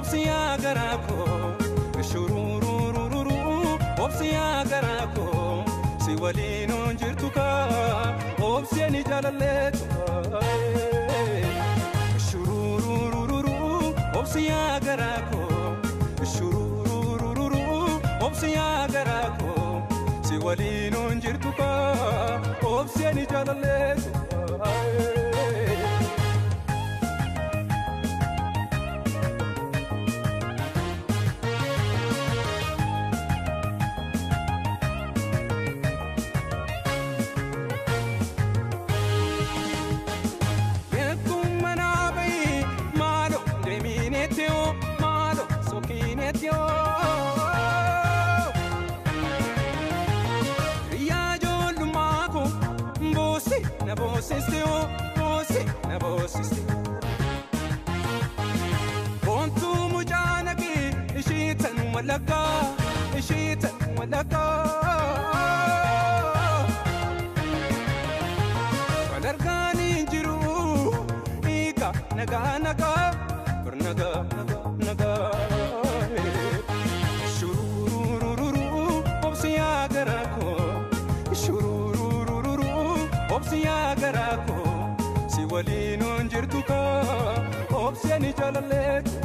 obsiya garako shururururu obsiya garako si walino jirtuka obsiyani jalaletu shururururu obsiya garako shururururu obsiya garako si walino jirtuka obsiyani jalaletu Bontu mujanaki ishitan walaka walargani jiru ika naga shururururu obsiya garako shururururu obsiya garako si walino jirtuka obsiyani jalaletu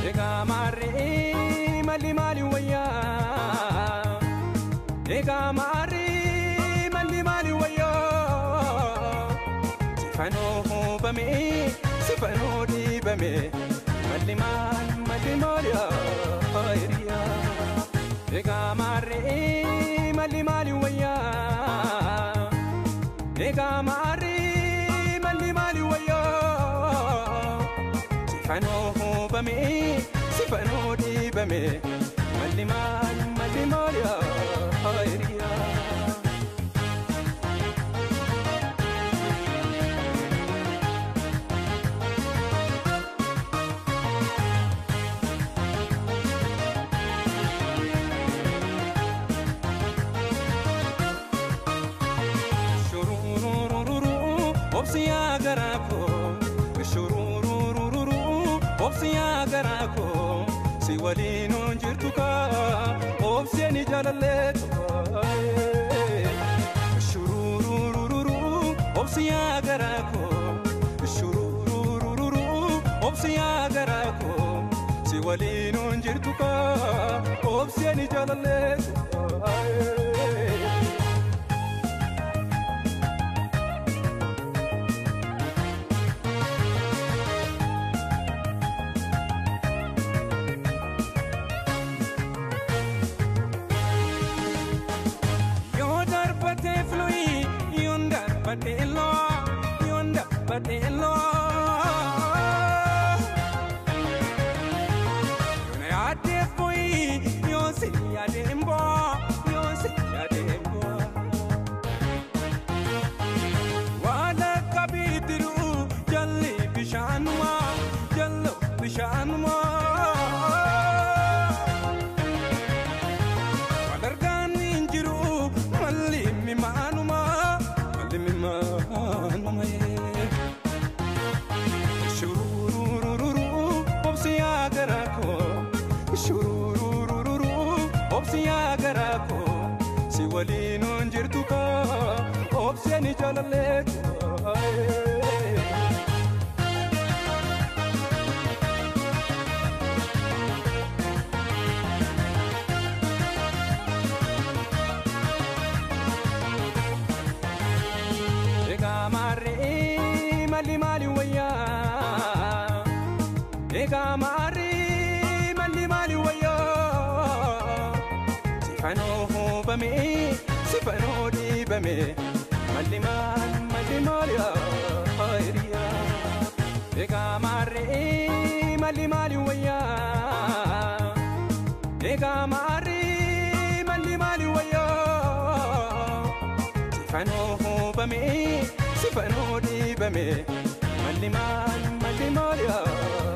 ega mari mali waya ega mari mali waya sifano di bame mali ya khairia ega mari mali waya ega mari mali waya sifano di bame mali ya khairia obsiya garako shururururu obsiya garako si walino jirtuka obsiyani jalaletu shururururu obsiya garako shururururu obsiya garako si walino jirtuka obsiyani jalaletu Batelo Yone ate foi yo siya dembo Wala kabitiru jalli bishanwa Wadargan injiru malli mimanuma shururururu obsiya garako shururururu obsiya garako si walino jirtuka obsiyani jalaletu mali waya ega mari mali waya sifano di bame mali ya khairia ega mari mali waya ega mari mali waya sifano bame mali ya